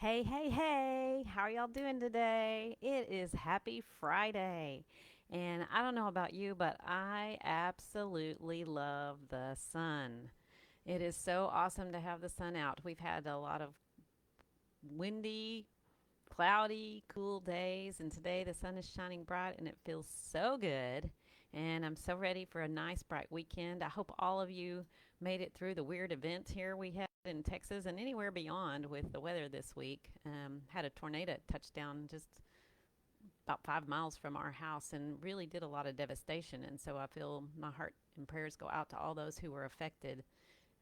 Hey, hey, hey, how are y'all doing today? It is Happy Friday. And I don't know about you, but I absolutely love the sun. It is so awesome to have the sun out. We've had a lot of windy, cloudy, cool days, and today the sun is shining bright and it feels so good. And I'm so ready for a nice, bright weekend. I hope all of you made it through the weird event here we had in Texas and anywhere beyond with the weather this week. Had a tornado touchdown just about 5 miles from our house and really did a lot of devastation. And so I feel my heart and prayers go out to all those who were affected.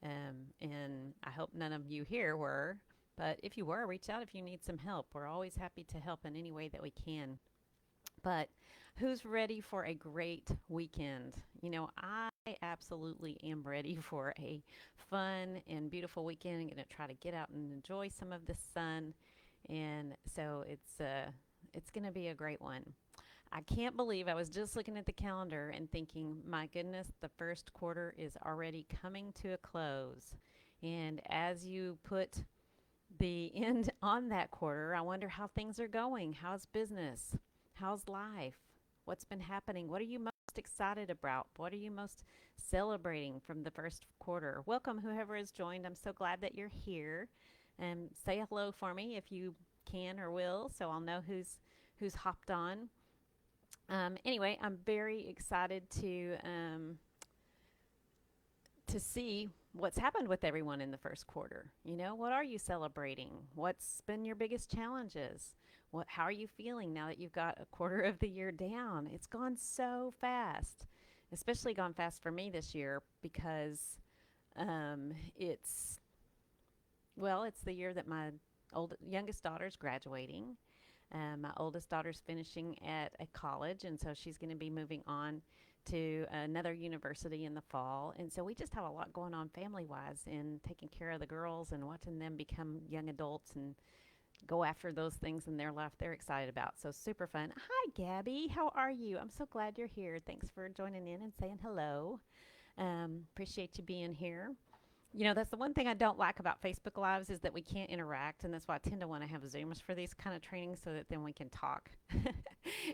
And I hope none of you here were. But if you were, reach out if you need some help. We're always happy to help in any way that we can. But who's ready for a great weekend? I absolutely am ready for a fun and beautiful weekend. I'm going to try to get out and enjoy some of the sun, and so it's going to be a great one. I can't believe I was just looking at the calendar and thinking, my goodness, the first quarter is already coming to a close. And as you put the end on that quarter, I wonder how things are going. How's business? How's life? What's been happening? What are you most excited about? What are you most celebrating from the first quarter? Welcome, whoever has joined. I'm so glad that you're here. And say hello for me if you can or will, so I'll know who's hopped on. Anyway, I'm very excited to see what's happened with everyone in the first quarter. What are you celebrating? What's been your biggest challenges? How are you feeling now that you've got a quarter of the year down? It's gone so fast, especially gone fast for me this year because it's it's the year that my youngest daughter's graduating. My oldest daughter's finishing at a college, and so she's going to be moving on to another university in the fall. And so we just have a lot going on family wise and taking care of the girls and watching them become young adults and go after those things in their life they're excited about. So super fun. Hi, Gabby. How are you? I'm so glad you're here. Thanks for joining in and saying hello. Appreciate you being here. That's the one thing I don't like about Facebook Lives is that we can't interact, and that's why I tend to want to have Zooms for these kind of trainings so that then we can talk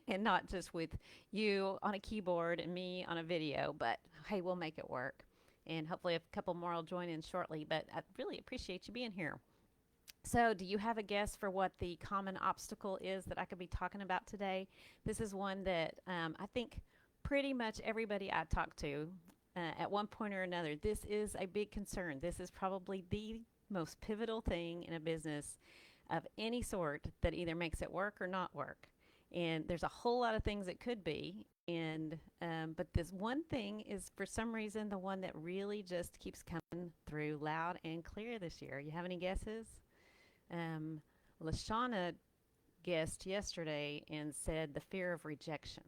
and not just with you on a keyboard and me on a video. But hey, we'll make it work, and hopefully a couple more will join in shortly. But I really appreciate you being here. So, do you have a guess for what the common obstacle is that I could be talking about today? This is one that I think pretty much everybody I talk to at one point or another, this is a big concern. This is probably the most pivotal thing in a business of any sort that either makes it work or not work. And there's a whole lot of things it could be. And but this one thing is for some reason the one that really just keeps coming through loud and clear this year. You have any guesses? Um, Lashana guessed yesterday and said the fear of rejection,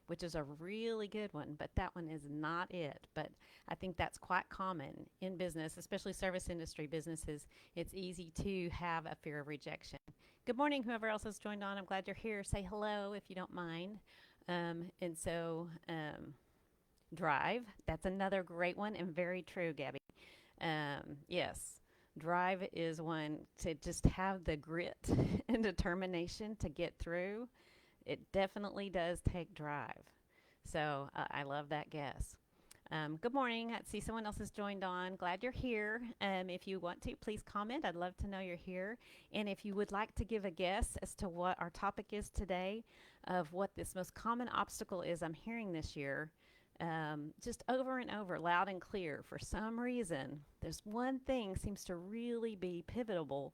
which is a really good one, but that one is not it. But I think that's quite common in business, especially service industry businesses. It's easy to have a fear of rejection. Good morning, whoever else has joined on. I'm glad you're here. Say hello if you don't mind. And so, drive, that's another great one and very true, Gabby. Yes, drive is one to just have the grit and determination to get through. It definitely does take drive. So I love that guess. Good morning. I see someone else has joined on. Glad you're here. If you want to, please comment. I'd love to know you're here. And if you would like to give a guess as to what our topic is today, of what this most common obstacle is I'm hearing this year, just over and over, loud and clear, for some reason, there's one thing seems to really be pivotal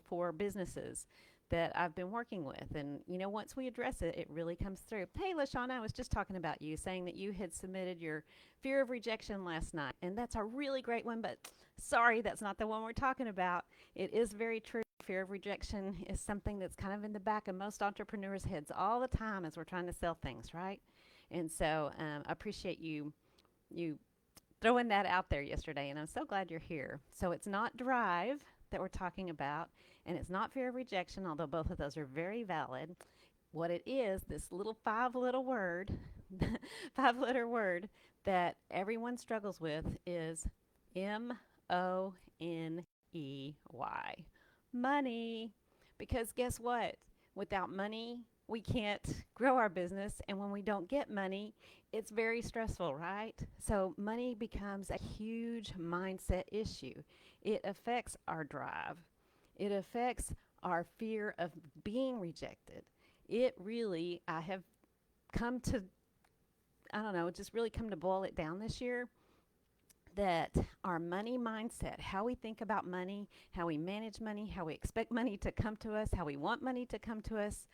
for businesses that I've been working with. And, once we address it, it really comes through. Hey, LaShawna, I was just talking about you, saying that you had submitted your fear of rejection last night. And that's a really great one, but sorry, that's not the one we're talking about. It is very true. Fear of rejection is something that's kind of in the back of most entrepreneurs' heads all the time as we're trying to sell things, right? And so I appreciate you throwing that out there yesterday, and I'm so glad you're here. So it's not drive that we're talking about, and it's not fear of rejection, although both of those are very valid. What it is, this little five-letter word, five-letter word that everyone struggles with is Money. Money. Because guess what? Without money, we can't grow our business. And when we don't get money, it's very stressful, right? So, money becomes a huge mindset issue. It affects our drive, it affects our fear of being rejected. It really, I have come to, I don't know, just really come to boil it down this year that our money mindset, how we think about money, how we manage money, how we expect money to come to us, how we want money to come to us,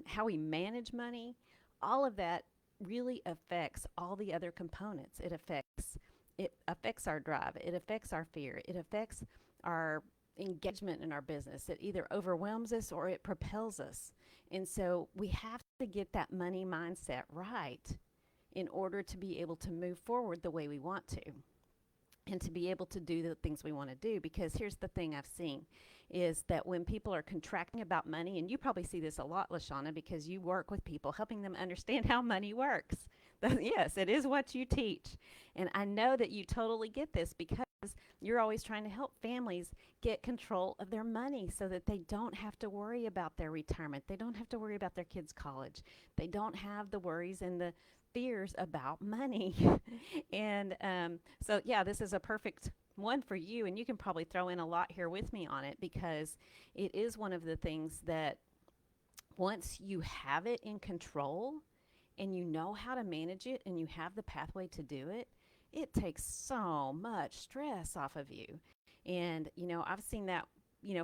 how we manage money, all of that really affects all the other components. It affects our drive, it affects our fear, it affects our engagement in our business. It either overwhelms us or it propels us. And so we have to get that money mindset right in order to be able to move forward the way we want to and to be able to do the things we want to do. Because here's the thing I've seen is that when people are contracting about money, and you probably see this a lot, Lashana, because you work with people, helping them understand how money works. Yes, it is what you teach. And I know that you totally get this because you're always trying to help families get control of their money so that they don't have to worry about their retirement. They don't have to worry about their kids' college. They don't have the worries and the fears about money. And so, yeah, this is a perfect one for you. And you can probably throw in a lot here with me on it because it is one of the things that once you have it in control and you know how to manage it and you have the pathway to do it, it takes so much stress off of you. And, I've seen that,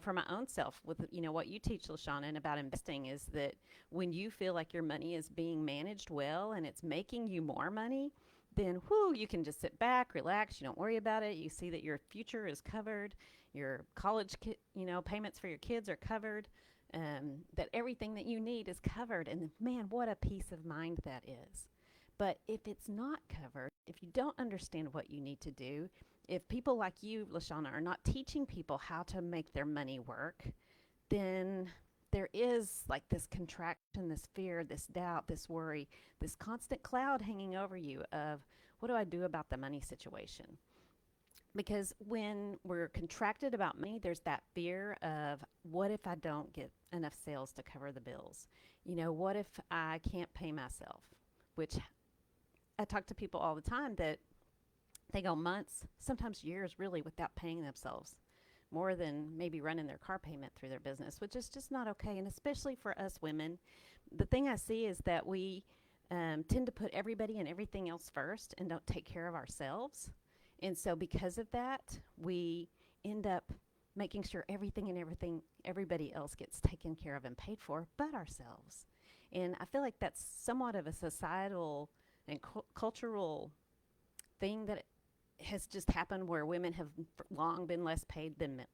for my own self with, what you teach, Lashana, and about investing is that when you feel like your money is being managed well and it's making you more money, then whoo, you can just sit back, relax. You don't worry about it. You see that your future is covered. Your college, payments for your kids are covered. That everything that you need is covered. And man, what a peace of mind that is. But if it's not covered, if you don't understand what you need to do, if people like you, Lashana, are not teaching people how to make their money work, then there is like this contraction, this fear, this doubt, this worry, this constant cloud hanging over you of what do I do about the money situation? Because when we're contracted about money, there's that fear of what if I don't get enough sales to cover the bills? What if I can't pay myself? Which I talk to people all the time that they go months, sometimes years really, without paying themselves more than maybe running their car payment through their business, which is just not okay. And especially for us women, the thing I see is that we tend to put everybody and everything else first and don't take care of ourselves. And so because of that, we end up making sure everybody else gets taken care of and paid for but ourselves. And I feel like that's somewhat of a societal and cultural thing that has just happened where women have long been less paid than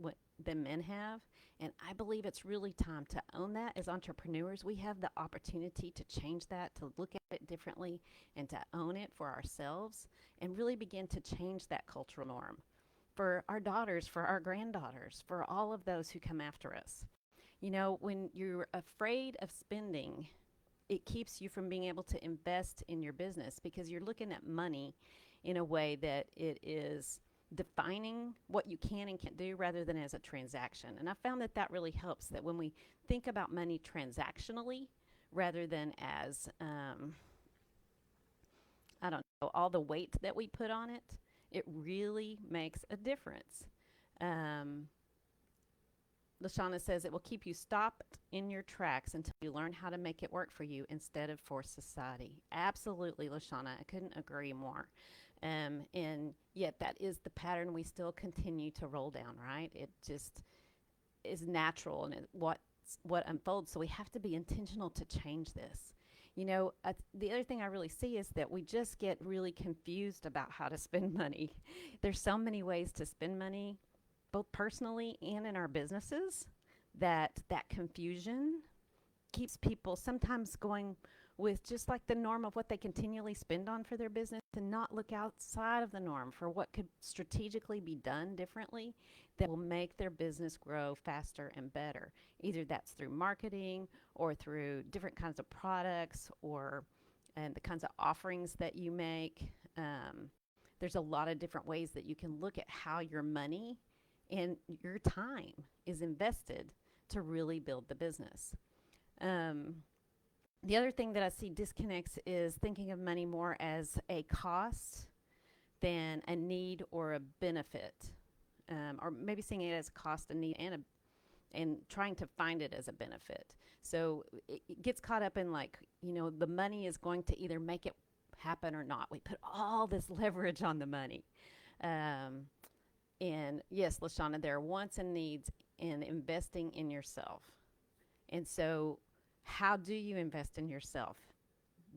men have. And I believe it's really time to own that. As entrepreneurs, we have the opportunity to change that, to look at it differently, and to own it for ourselves and really begin to change that cultural norm for our daughters, for our granddaughters, for all of those who come after us. When you're afraid of spending, it keeps you from being able to invest in your business because you're looking at money in a way that it is defining what you can and can't do rather than as a transaction. And I found that that really helps, that when we think about money transactionally rather than as, I don't know, all the weight that we put on it, it really makes a difference. Um, Lashana says it will keep you stopped in your tracks until you learn how to make it work for you instead of for society. Absolutely, Lashana. I couldn't agree more. And yet that is the pattern we still continue to roll down, right? It just is natural and what unfolds. So we have to be intentional to change this. The other thing I really see is that we just get really confused about how to spend money. There's so many ways to spend money, both personally and in our businesses, that confusion keeps people sometimes going with just like the norm of what they continually spend on for their business and not look outside of the norm for what could strategically be done differently that will make their business grow faster and better. Either that's through marketing or through different kinds of products or and the kinds of offerings that you make. There's a lot of different ways that you can look at how your money and your time is invested to really build the business. Um, the other thing that I see disconnects is thinking of money more as a cost than a need or a benefit, or maybe seeing it as a cost, a need, and trying to find it as a benefit. So it gets caught up in like, the money is going to either make it happen or not. We put all this leverage on the money. Um, and yes, Lashana, there are wants and needs in investing in yourself. And so, how do you invest in yourself?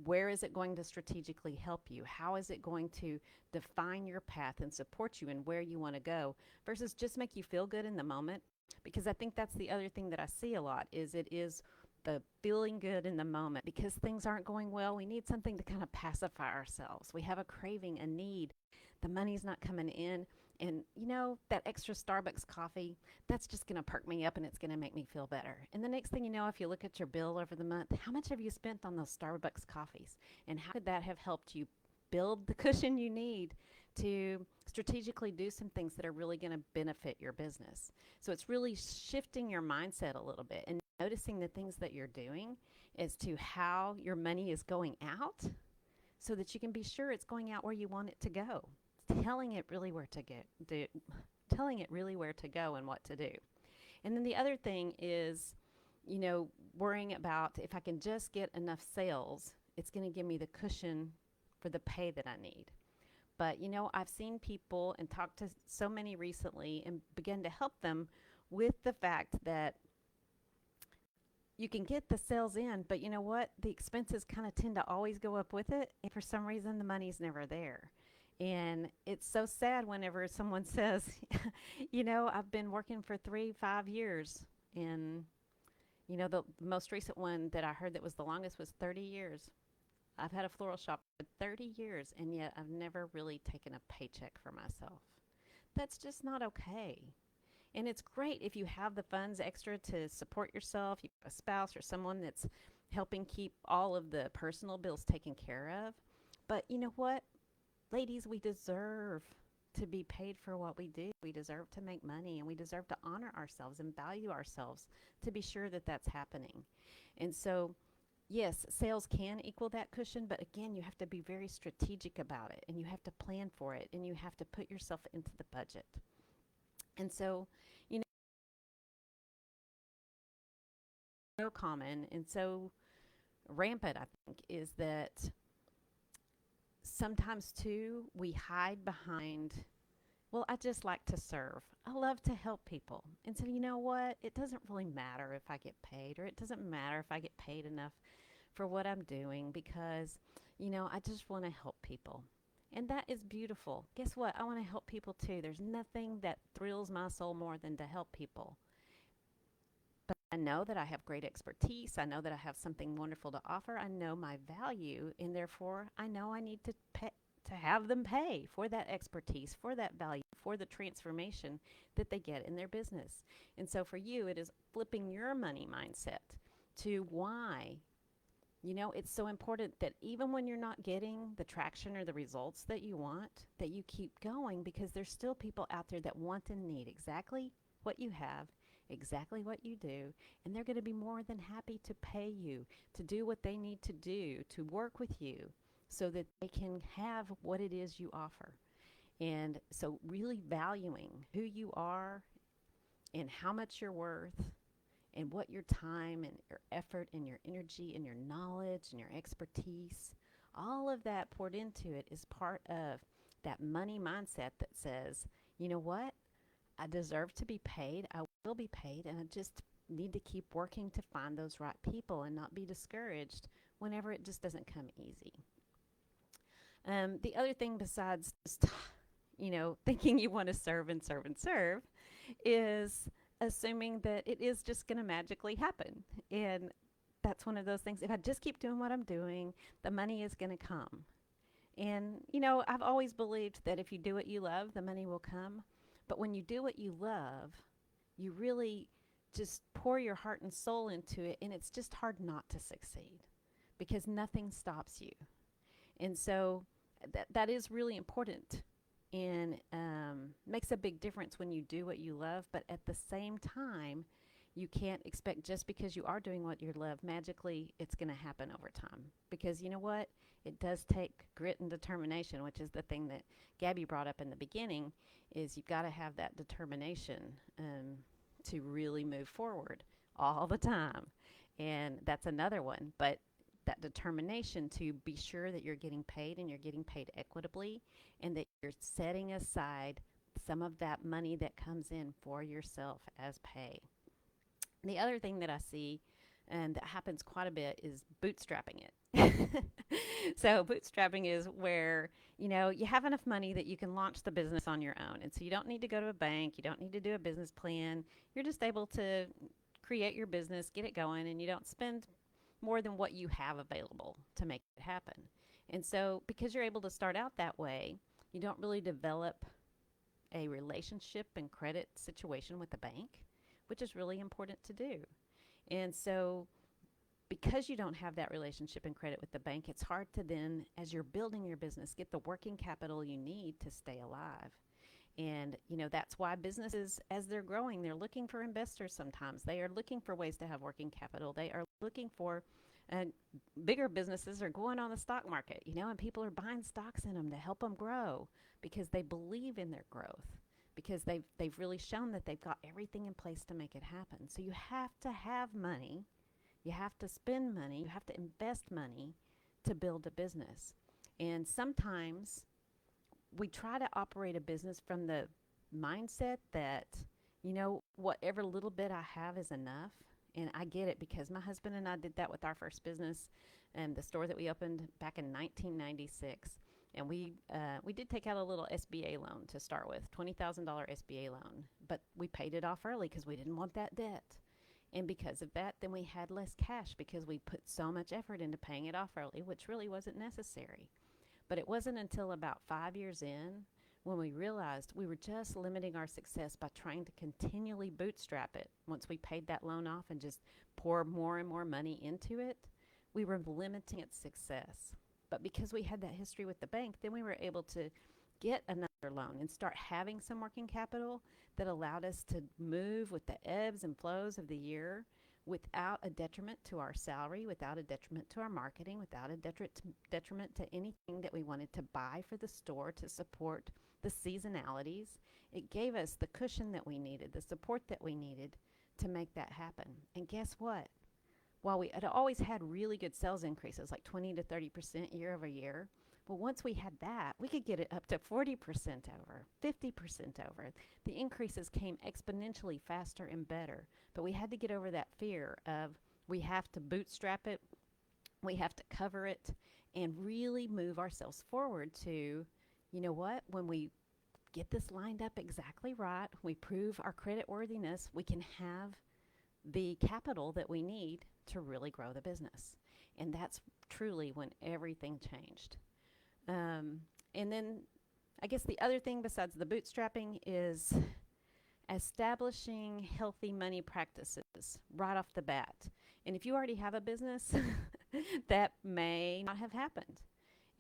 Where is it going to strategically help you? How is it going to define your path and support you and where you want to go versus just make you feel good in the moment? Because I think that's the other thing that I see a lot is it is the feeling good in the moment because things aren't going well. We need something to kind of pacify ourselves. We have a craving, a need. The money's not coming in. And that extra Starbucks coffee, that's just going to perk me up and it's going to make me feel better. And the next thing you know, if you look at your bill over the month, how much have you spent on those Starbucks coffees? And how could that have helped you build the cushion you need to strategically do some things that are really going to benefit your business? So it's really shifting your mindset a little bit and noticing the things that you're doing as to how your money is going out so that you can be sure it's going out where you want it to go. Telling it really where to get, telling it really where to go and what to do. And then the other thing is, worrying about if I can just get enough sales, it's going to give me the cushion for the pay that I need. But, I've seen people and talked to so many recently and begin to help them with the fact that you can get the sales in, but you know what? The expenses kind of tend to always go up with it. And for some reason, the money's never there. And it's so sad whenever someone says, I've been working for 5 years. And, the most recent one that I heard that was the longest was 30 years. I've had a floral shop for 30 years, and yet I've never really taken a paycheck for myself. That's just not okay. And it's great if you have the funds extra to support yourself, you have a spouse or someone that's helping keep all of the personal bills taken care of. But you know what? Ladies, we deserve to be paid for what we do. We deserve to make money and we deserve to honor ourselves and value ourselves to be sure that that's happening. And so, yes, sales can equal that cushion, but again, you have to be very strategic about it and you have to plan for it and you have to put yourself into the budget. And so, so common and so rampant, I think, is that sometimes too we hide behind, well, I just like to serve. I love to help people. And so, you know what? It doesn't really matter if I get paid, or it doesn't matter if I get paid enough for what I'm doing because, I just want to help people. And that is beautiful. Guess what? I want to help people too. There's nothing that thrills my soul more than to help people. But I know that I have great expertise. I know that I have something wonderful to offer. I know my value, and therefore I know I need to pay, to have them pay for that expertise, for that value, for the transformation that they get in their business. And so for you, it is flipping your money mindset to why. It's so important that even when you're not getting the traction or the results that you want, that you keep going because there's still people out there that want and need exactly what you have, exactly what you do, and they're going to be more than happy to pay you to do what they need to do, to work with you so that they can have what it is you offer. And so really valuing who you are and how much you're worth and what your time and your effort and your energy and your knowledge and your expertise, all of that poured into it is part of that money mindset that says, you know what? I deserve to be paid. I will be paid. And I just need to keep working to find those right people and not be discouraged whenever it just doesn't come easy. The other thing besides just, thinking you want to serve and serve and serve is assuming that it is just going to magically happen. And that's one of those things. If I just keep doing what I'm doing, the money is going to come. And, I've always believed that if you do what you love, the money will come. But when you do what you love, you really just pour your heart and soul into it, and it's just hard not to succeed because nothing stops you. And so that is really important and makes a big difference when you do what you love. But at the same time, you can't expect just because you are doing what you love, magically it's going to happen over time. Because you know what? It does take grit and determination, which is the thing that Gabby brought up in the beginning, is you've got to have that determination to really move forward all the time. And that's another one. But that determination to be sure that you're getting paid and you're getting paid equitably and that you're setting aside some of that money that comes in for yourself as pay. The other thing that I see and that happens quite a bit is bootstrapping it. So bootstrapping is where, you have enough money that you can launch the business on your own. And so you don't need to go to a bank, you don't need to do a business plan. You're just able to create your business, get it going, and you don't spend more than what you have available to make it happen. And so because you're able to start out that way, you don't really develop a relationship and credit situation with the bank, which is really important to do. And so because you don't have that relationship and credit with the bank, it's hard to then, as you're building your business, get the working capital you need to stay alive. And, that's why businesses, as they're growing, they're looking for investors sometimes. They are looking for ways to have working capital. They are looking for, bigger businesses are going on the stock market, and people are buying stocks in them to help them grow because they believe in their growth, because they've really shown that they've got everything in place to make it happen. So you have to have money. You have to spend money. You have to invest money to build a business. And sometimes we try to operate a business from the mindset that, whatever little bit I have is enough. And I get it because my husband and I did that with our first business, the store that we opened back in 1996. And we did take out a little SBA loan to start with, $20,000 SBA loan. But we paid it off early because we didn't want that debt. And because of that, then we had less cash because we put so much effort into paying it off early, which really wasn't necessary. But it wasn't until about 5 years in when we realized we were just limiting our success by trying to continually bootstrap it. Once we paid that loan off and just pour more and more money into it, we were limiting its success. But because we had that history with the bank, then we were able to get another loan and start having some working capital that allowed us to move with the ebbs and flows of the year without a detriment to our salary, without a detriment to our marketing, without a detriment to anything that we wanted to buy for the store to support the seasonalities. It gave us the cushion that we needed, the support that we needed to make that happen. And guess what? While we had always had really good sales increases, like 20 to 30% year over year, but once we had that, we could get it up to 40% over, 50% over. The increases came exponentially faster and better. But we had to get over that fear of we have to bootstrap it, we have to cover it, and really move ourselves forward to, when we get this lined up exactly right, we prove our credit worthiness, we can have the capital that we need to really grow the business. And that's truly when everything changed. And then I guess the other thing besides the bootstrapping is establishing healthy money practices right off the bat. And if you already have a business, that may not have happened.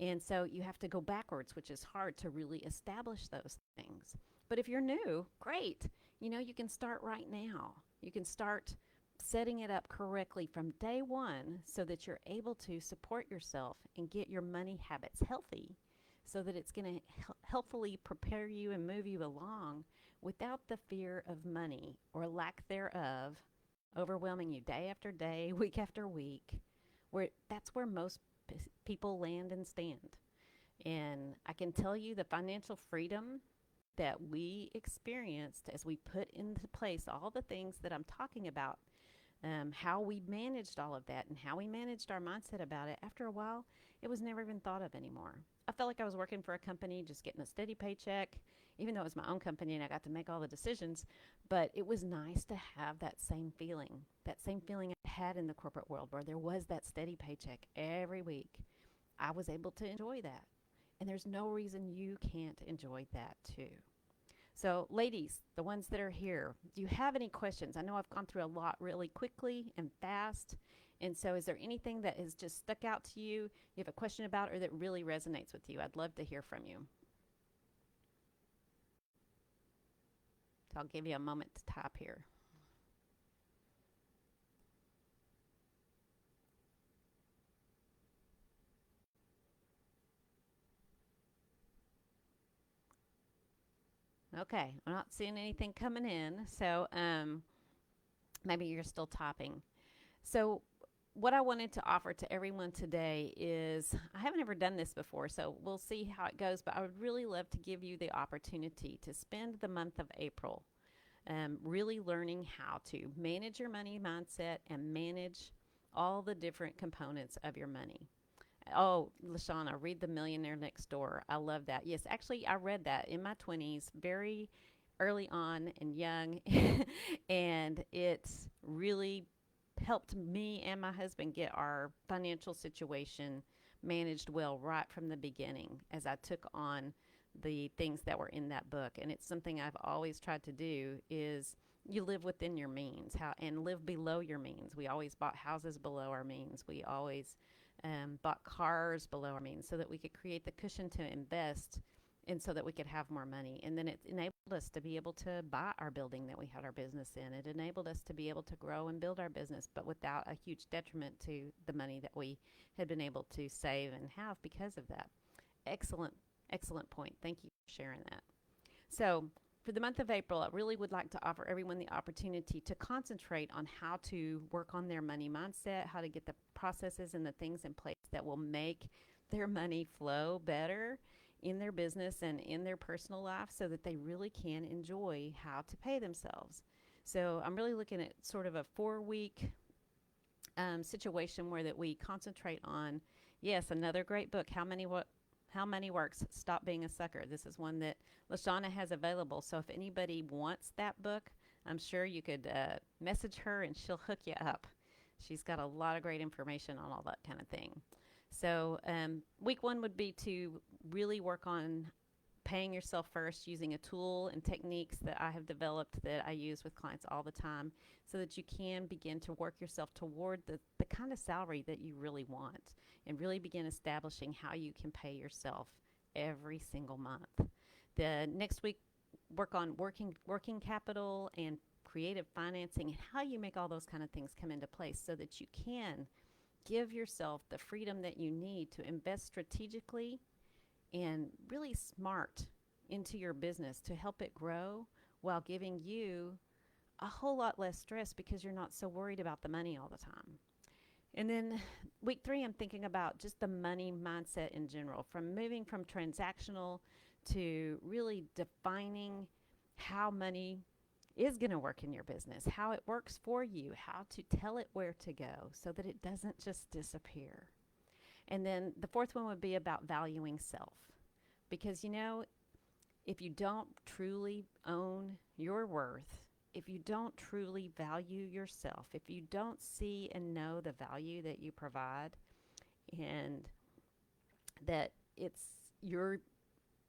And so you have to go backwards, which is hard to really establish those things. But if you're new, great. You can start right now. You can start setting it up correctly from day one so that you're able to support yourself and get your money habits healthy so that it's going to helpfully prepare you and move you along without the fear of money or lack thereof overwhelming you day after day, week after week, where that's where most people land and stand. And I can tell you the financial freedom that we experienced as we put into place all the things that I'm talking about, how we managed all of that and how we managed our mindset about it, after a while, it was never even thought of anymore. I felt like I was working for a company, just getting a steady paycheck, even though it was my own company and I got to make all the decisions. But it was nice to have that same feeling I had in the corporate world where there was that steady paycheck every week. I was able to enjoy that. And there's no reason you can't enjoy that too. So ladies, the ones that are here, do you have any questions? I know I've gone through a lot really quickly and fast. And so is there anything that has just stuck out to you have a question about or that really resonates with you? I'd love to hear from you. So I'll give you a moment to type here. Okay, I'm not seeing anything coming in, so maybe you're still typing. So, what I wanted to offer to everyone today is I haven't ever done this before, so we'll see how it goes. But I would really love to give you the opportunity to spend the month of April really learning how to manage your money mindset and manage all the different components of your money. Oh, Lashana, read The Millionaire Next Door. I love that. Yes, actually, I read that in my 20s, very early on and young, and it's really helped me and my husband get our financial situation managed well right from the beginning as I took on the things that were in that book. And it's something I've always tried to do is you live within your means how and live below your means. We always bought houses below our means. We always bought cars below our means so that we could create the cushion to invest and so that we could have more money. And then it enabled us to be able to buy our building that we had our business in. It enabled us to be able to grow and build our business, but without a huge detriment to the money that we had been able to save and have because of that. Excellent, excellent point. Thank you for sharing that. So, for the month of April, I really would like to offer everyone the opportunity to concentrate on how to work on their money mindset, how to get the processes and the things in place that will make their money flow better in their business and in their personal life so that they really can enjoy how to pay themselves. So I'm really looking at sort of a 4 week situation where that we concentrate on, yes, another great book, How Money Works, Stop Being a Sucker. This is one that Lashana has available. So if anybody wants that book, I'm sure you could message her and she'll hook you up. She's got a lot of great information on all that kind of thing. So, week one would be to really work on paying yourself first using a tool and techniques that I have developed that I use with clients all the time so that you can begin to work yourself toward the kind of salary that you really want and really begin establishing how you can pay yourself every single month. The next week, work on working capital and creative financing and how you make all those kind of things come into place so that you can give yourself the freedom that you need to invest strategically and really smart into your business to help it grow while giving you a whole lot less stress because you're not so worried about the money all the time. And then week three, I'm thinking about just the money mindset in general, from moving from transactional to really defining how money is going to work in your business, how it works for you, how to tell it where to go so that it doesn't just disappear. And then the fourth one would be about valuing self. Because, if you don't truly own your worth, if you don't truly value yourself, if you don't see and know the value that you provide, and that it's your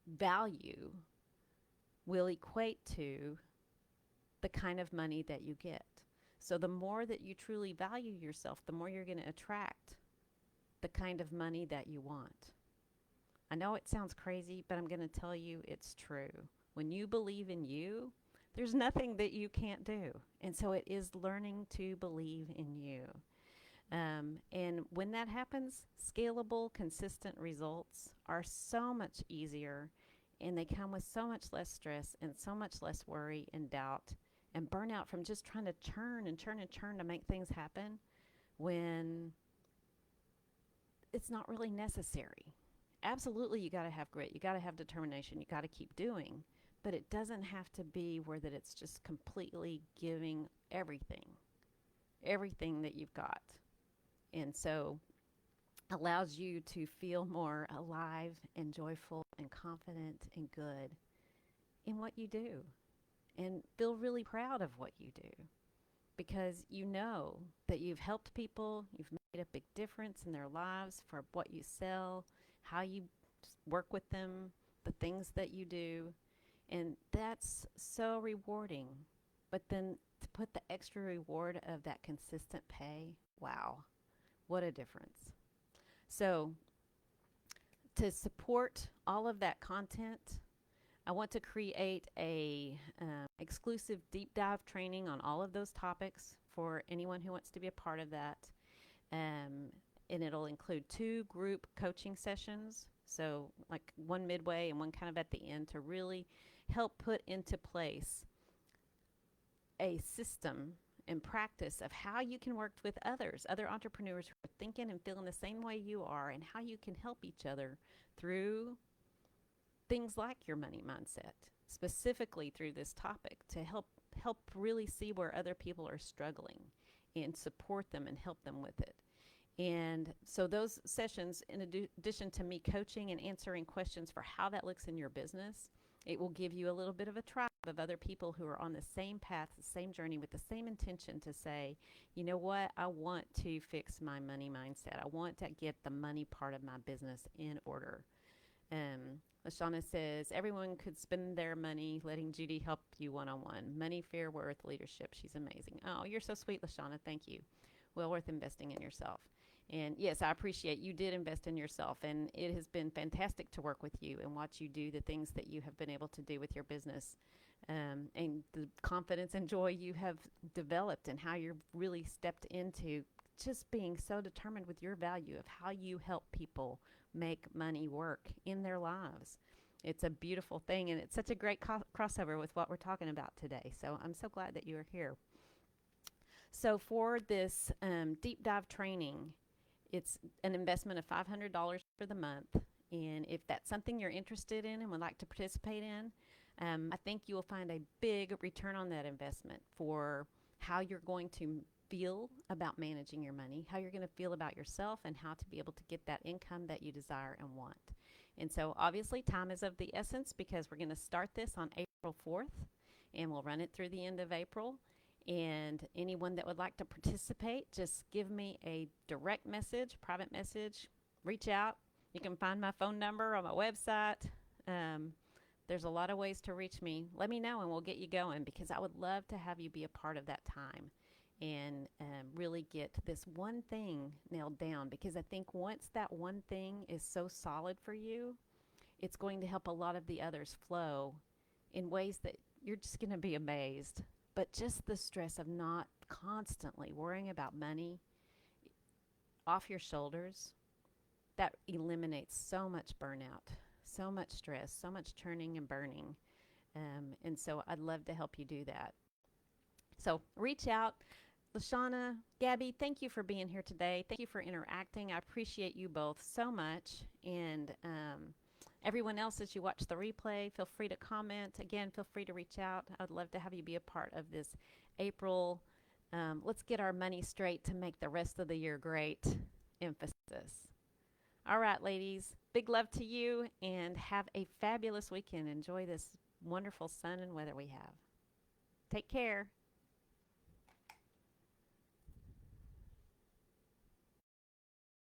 value will equate to the kind of money that you get. So the more that you truly value yourself, the more you're going to attract the kind of money that you want. I know it sounds crazy, but I'm going to tell you it's true. When you believe in you, there's nothing that you can't do. And so it is learning to believe in you. And when that happens, scalable, consistent results are so much easier, and they come with so much less stress and so much less worry and doubt and burnout from just trying to churn and churn and churn to make things happen when it's not really necessary. Absolutely, you got to have grit, you got to have determination, you got to keep doing, but it doesn't have to be where that it's just completely giving everything that you've got. And so allows you to feel more alive and joyful and confident and good in what you do and feel really proud of what you do because you know that you've helped people, you've made a big difference in their lives for what you sell, how you work with them, the things that you do, and that's so rewarding. But then to put the extra reward of that consistent pay, wow, what a difference. So to support all of that content, I want to create a exclusive deep dive training on all of those topics for anyone who wants to be a part of that. Um, and it'll include 2 group coaching sessions. So, like one midway and one kind of at the end to really help put into place a system and practice of how you can work with others, other entrepreneurs who are thinking and feeling the same way you are, and how you can help each other through things like your money mindset, specifically through this topic to help really see where other people are struggling and support them and help them with it. And so those sessions, in addition to me coaching and answering questions for how that looks in your business, it will give you a little bit of a tribe of other people who are on the same path, the same journey, with the same intention to say, you know what, I want to fix my money mindset. I want to get the money part of my business in order. Lashana says, everyone could spend their money letting Judy help you one-on-one. Money, fear, worth, leadership. She's amazing. Oh, you're so sweet, Lashana. Thank you. Well worth investing in yourself. And yes, I appreciate you did invest in yourself, and it has been fantastic to work with you and watch you do the things that you have been able to do with your business, and the confidence and joy you have developed, and how you've really stepped into just being so determined with your value of how you help people make money work in their lives. It's a beautiful thing, and it's such a great crossover with what we're talking about today. So I'm so glad that you are here. So for this deep dive training, it's an investment of $500 for the month. And if that's something you're interested in and would like to participate in, I think you will find a big return on that investment for how you're going to feel about managing your money, how you're going to feel about yourself, and how to be able to get that income that you desire and want. And so obviously time is of the essence, because we're going to start this on April 4th and we'll run it through the end of April. And anyone that would like to participate, just give me a direct message, private message, reach out. You can find my phone number on my website. There's a lot of ways to reach me. Let me know and we'll get you going, because I would love to have you be a part of that time and really get this one thing nailed down, because I think once that one thing is so solid for you, it's going to help a lot of the others flow in ways that you're just going to be amazed. But just the stress of not constantly worrying about money off your shoulders, that eliminates so much burnout, so much stress, so much churning and burning. And so I'd love to help you do that. So reach out. Lashana, Gabby, thank you for being here today. Thank you for interacting. I appreciate you both so much. And everyone else, as you watch the replay, feel free to comment. Again, feel free to reach out. I'd love to have you be a part of this April let's get our money straight to make the rest of the year great emphasis. All right, ladies, big love to you, and have a fabulous weekend. Enjoy this wonderful sun and weather we have. Take care.